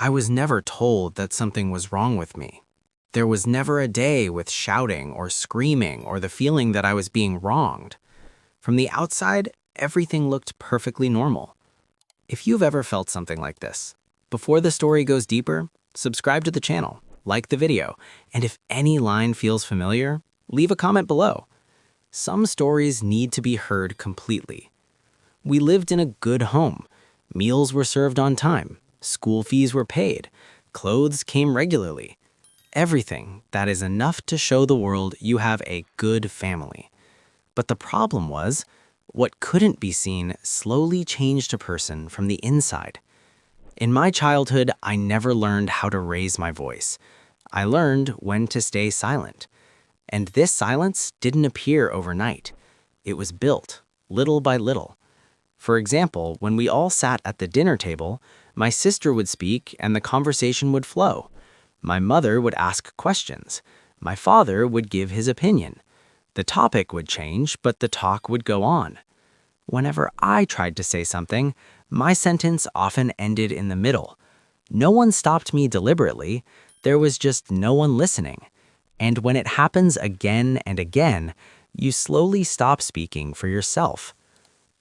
I was never told that something was wrong with me. There was never a day with shouting or screaming or the feeling that I was being wronged. From the outside, everything looked perfectly normal. If you've ever felt something like this, before the story goes deeper, subscribe to the channel, like the video, and if any line feels familiar, leave a comment below. Some stories need to be heard completely. We lived in a good home. Meals were served on time. School fees were paid. Clothes came regularly. Everything that is enough to show the world you have a good family. But the problem was, what couldn't be seen slowly changed a person from the inside. In my childhood, I never learned how to raise my voice. I learned when to stay silent. And this silence didn't appear overnight. It was built, little by little. For example, when we all sat at the dinner table, my sister would speak and the conversation would flow. My mother would ask questions. My father would give his opinion. The topic would change, but the talk would go on. Whenever I tried to say something, my sentence often ended in the middle. No one stopped me deliberately. There was just no one listening. And when it happens again and again, you slowly stop speaking for yourself.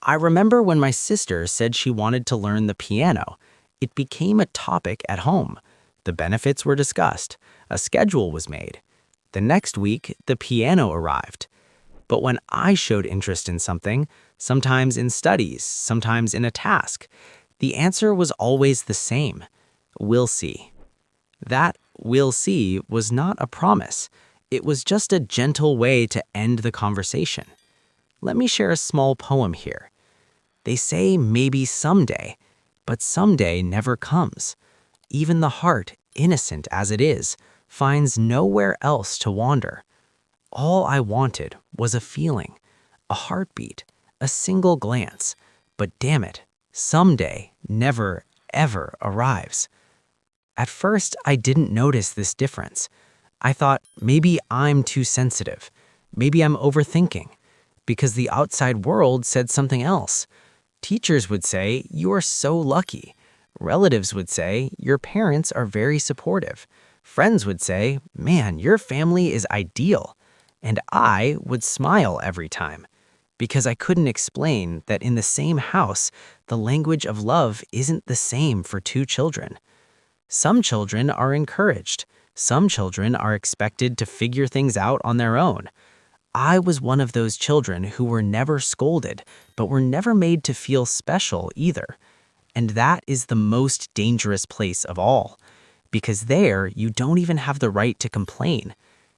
I remember when my sister said she wanted to learn the piano. It became a topic at home. The benefits were discussed. A schedule was made. The next week, the piano arrived. But when I showed interest in something, sometimes in studies, sometimes in a task, the answer was always the same. We'll see. That "we'll see" was not a promise. It was just a gentle way to end the conversation. Let me share a small poem here. They say maybe someday, but someday never comes. Even the heart, innocent as it is, finds nowhere else to wander. All I wanted was a feeling, a heartbeat, a single glance. But damn it, someday never, ever arrives. At first, I didn't notice this difference. I thought maybe I'm too sensitive. Maybe I'm overthinking. Because the outside world said something else. Teachers would say, "You are so lucky." Relatives would say, "Your parents are very supportive." Friends would say, "Man, your family is ideal." And I would smile every time. Because I couldn't explain that in the same house, the language of love isn't the same for two children. Some children are encouraged. Some children are expected to figure things out on their own. I was one of those children who were never scolded, but were never made to feel special either. And that is the most dangerous place of all, because there you don't even have the right to complain.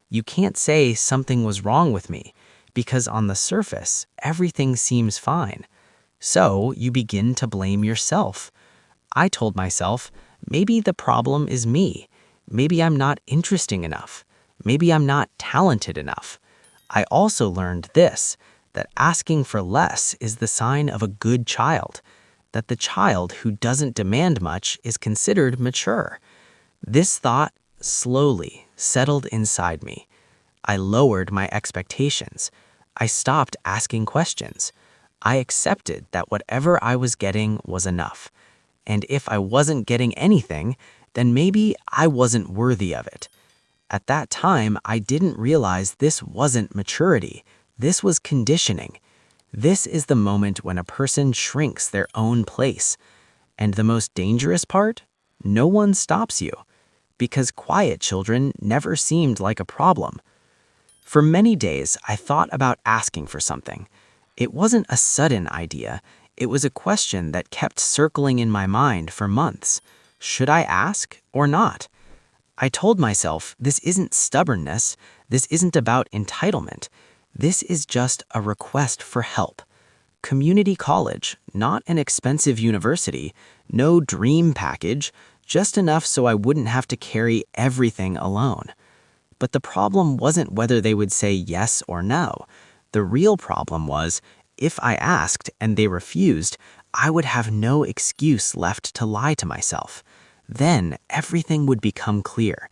You can't say something was wrong with me, because on the surface, everything seems fine. So you begin to blame yourself. I told myself, maybe the problem is me. Maybe I'm not interesting enough. Maybe I'm not talented enough. I also learned this, that asking for less is the sign of a good child, that the child who doesn't demand much is considered mature. This thought slowly settled inside me. I lowered my expectations. I stopped asking questions. I accepted that whatever I was getting was enough. And if I wasn't getting anything, then maybe I wasn't worthy of it. At that time, I didn't realize this wasn't maturity. This was conditioning. This is the moment when a person shrinks their own place. And the most dangerous part? No one stops you. Because quiet children never seemed like a problem. For many days, I thought about asking for something. It wasn't a sudden idea. It was a question that kept circling in my mind for months. Should I ask or not? I told myself this isn't stubbornness. This isn't about entitlement. This is just a request for help. Community college, not an expensive university, no dream package, just enough so I wouldn't have to carry everything alone. But the problem wasn't whether they would say yes or no. The real problem was, if I asked and they refused, I would have no excuse left to lie to myself. Then everything would become clear.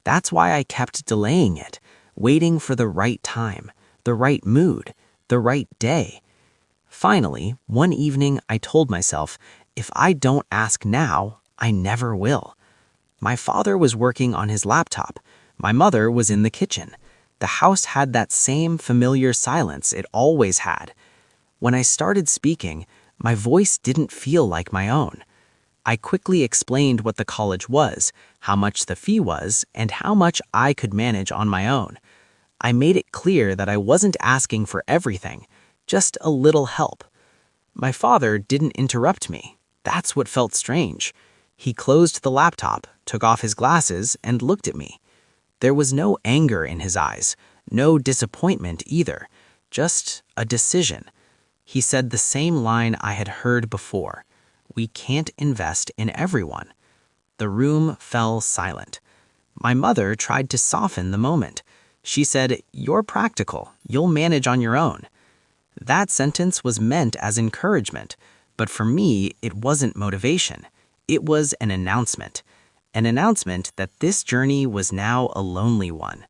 That's why I kept delaying it, waiting for the right time, the right mood, the right day. Finally, one evening I told myself, if I don't ask now, I never will. My father was working on his laptop. My mother was in the kitchen. The house had that same familiar silence it always had. When I started speaking, my voice didn't feel like my own. I quickly explained what the college was, how much the fee was, and how much I could manage on my own. I made it clear that I wasn't asking for everything, just a little help. My father didn't interrupt me. That's what felt strange. He closed the laptop, took off his glasses, and looked at me. There was no anger in his eyes, no disappointment either, just a decision. He said the same line I had heard before. We can't invest in everyone. The room fell silent. My mother tried to soften the moment. She said, "You're practical. You'll manage on your own." That sentence was meant as encouragement, but for me, it wasn't motivation. It was an announcement that this journey was now a lonely one.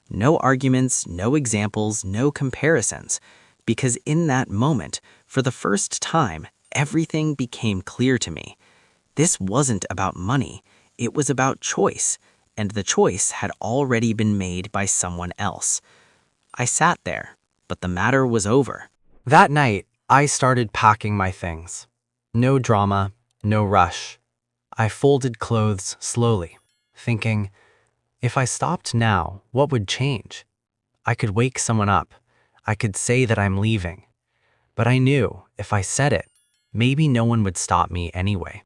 No arguments, no examples, no comparisons, because in that moment, for the first time, everything became clear to me. This wasn't about money, it was about choice, and the choice had already been made by someone else. I sat there, but the matter was over. That night, I started packing my things. No drama, no rush. I folded clothes slowly, thinking, if I stopped now, what would change? I could wake someone up. I could say that I'm leaving. But I knew, if I said it, maybe no one would stop me anyway.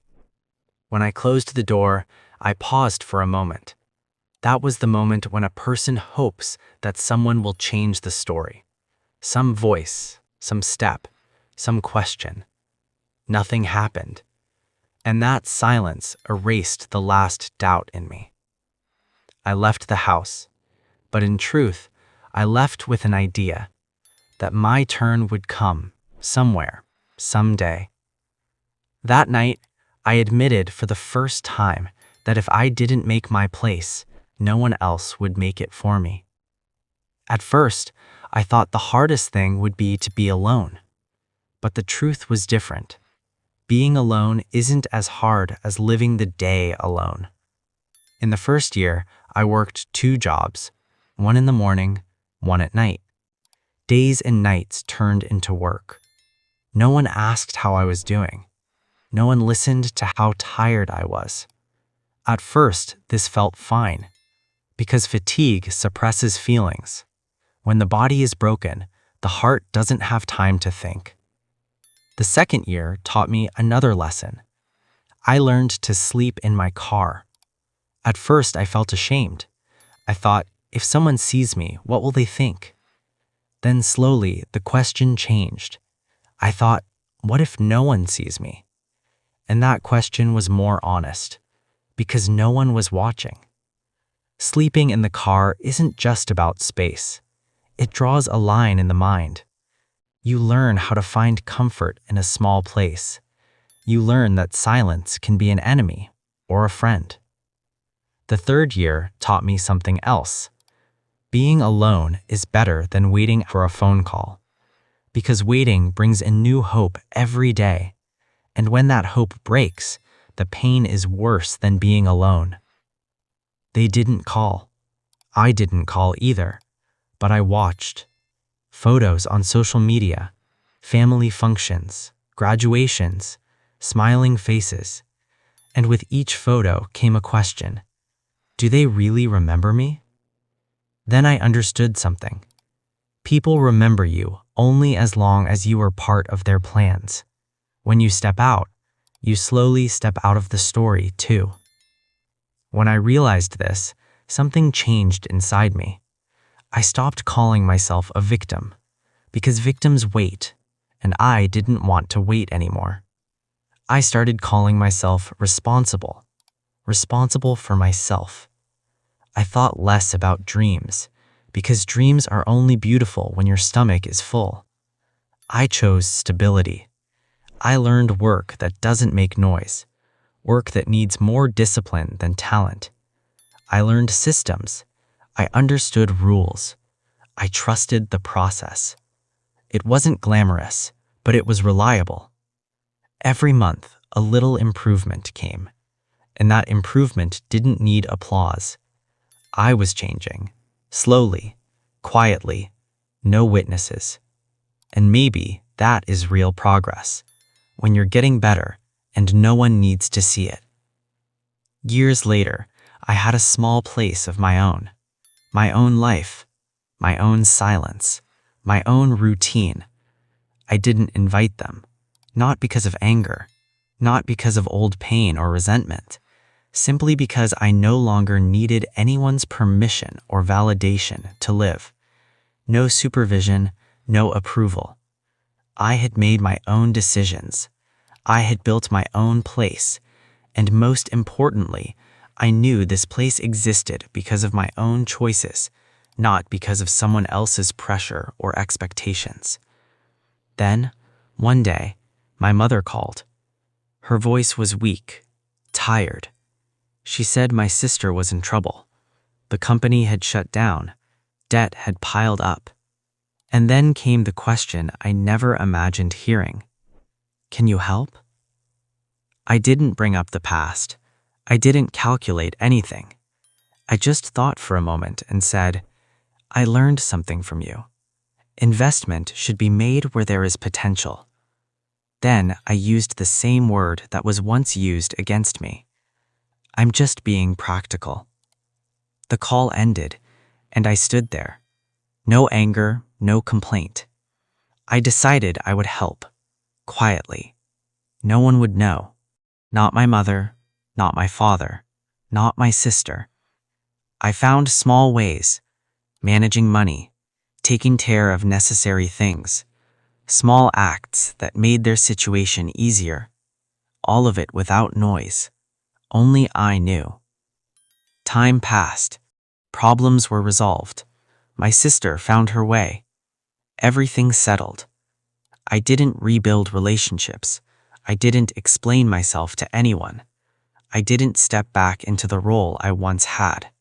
When I closed the door, I paused for a moment. That was the moment when a person hopes that someone will change the story. Some voice, some step, some question. Nothing happened. And that silence erased the last doubt in me. I left the house, but in truth, I left with an idea that my turn would come somewhere, someday. That night, I admitted for the first time that if I didn't make my place, no one else would make it for me. At first, I thought the hardest thing would be to be alone. But the truth was different. Being alone isn't as hard as living the day alone. In the first year, I worked 2 jobs, one in the morning, one at night. Days and nights turned into work. No one asked how I was doing. No one listened to how tired I was. At first, this felt fine, because fatigue suppresses feelings. When the body is broken, the heart doesn't have time to think. The second year taught me another lesson. I learned to sleep in my car. At first, I felt ashamed. I thought, if someone sees me, what will they think? Then slowly, the question changed. I thought, what if no one sees me? And that question was more honest, because no one was watching. Sleeping in the car isn't just about space. It draws a line in the mind. You learn how to find comfort in a small place. You learn that silence can be an enemy or a friend. The third year taught me something else. Being alone is better than waiting for a phone call, because waiting brings a new hope every day. And when that hope breaks, the pain is worse than being alone. They didn't call. I didn't call either, but I watched. Photos on social media, family functions, graduations, smiling faces. And with each photo came a question. Do they really remember me? Then I understood something. People remember you only as long as you are part of their plans. When you step out, you slowly step out of the story too. When I realized this, something changed inside me. I stopped calling myself a victim, because victims wait, and I didn't want to wait anymore. I started calling myself responsible for myself. I thought less about dreams, because dreams are only beautiful when your stomach is full. I chose stability. I learned work that doesn't make noise, work that needs more discipline than talent. I learned systems. I understood rules. I trusted the process. It wasn't glamorous, but it was reliable. Every month, a little improvement came. and that improvement didn't need applause. I was changing, slowly, quietly, no witnesses. And maybe that is real progress, when you're getting better and no one needs to see it. Years later, I had a small place of my own life, my own silence, my own routine. I didn't invite them, not because of anger, not because of old pain or resentment, simply because I no longer needed anyone's permission or validation to live. No supervision, no approval. I had made my own decisions. I had built my own place. And most importantly, I knew this place existed because of my own choices, not because of someone else's pressure or expectations. Then, one day, my mother called. Her voice was weak, tired. She said my sister was in trouble. The company had shut down. Debt had piled up. And then came the question I never imagined hearing. Can you help? I didn't bring up the past. I didn't calculate anything. I just thought for a moment and said, I learned something from you. Investment should be made where there is potential. Then I used the same word that was once used against me. I'm just being practical. The call ended, and I stood there. No anger, no complaint. I decided I would help, quietly. No one would know. Not my mother, not my father, not my sister. I found small ways, managing money, taking care of necessary things, small acts that made their situation easier, all of it without noise. Only I knew. Time passed. Problems were resolved. My sister found her way. Everything settled. I didn't rebuild relationships. I didn't explain myself to anyone. I didn't step back into the role I once had.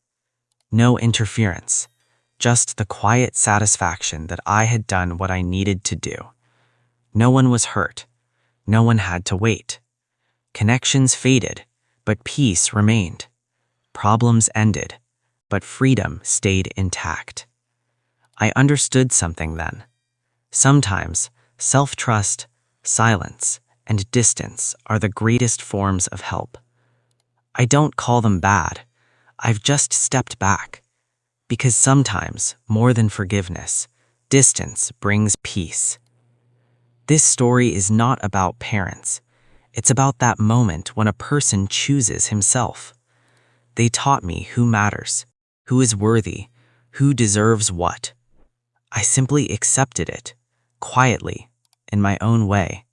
No interference, just the quiet satisfaction that I had done what I needed to do. No one was hurt. No one had to wait. Connections faded, but peace remained. Problems ended, but freedom stayed intact. I understood something then. Sometimes self-trust, silence, and distance are the greatest forms of help. I don't call them bad. I've just stepped back. Because sometimes, more than forgiveness, distance brings peace. This story is not about parents. It's about that moment when a person chooses himself. They taught me who matters, who is worthy, who deserves what. I simply accepted it, quietly, in my own way,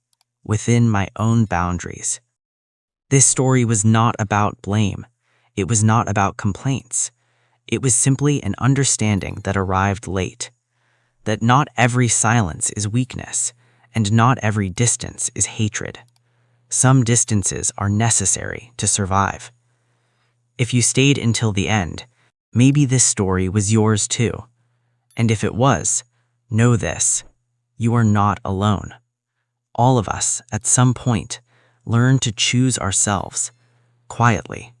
within my own boundaries. This story was not about blame. It was not about complaints. It was simply an understanding that arrived late. That not every silence is weakness, and not every distance is hatred. Some distances are necessary to survive. If you stayed until the end, maybe this story was yours too. And if it was, know this: you are not alone. All of us, at some point, learn to choose ourselves, quietly.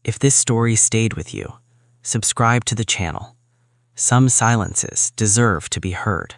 If this story stayed with you, subscribe to the channel. Some silences deserve to be heard.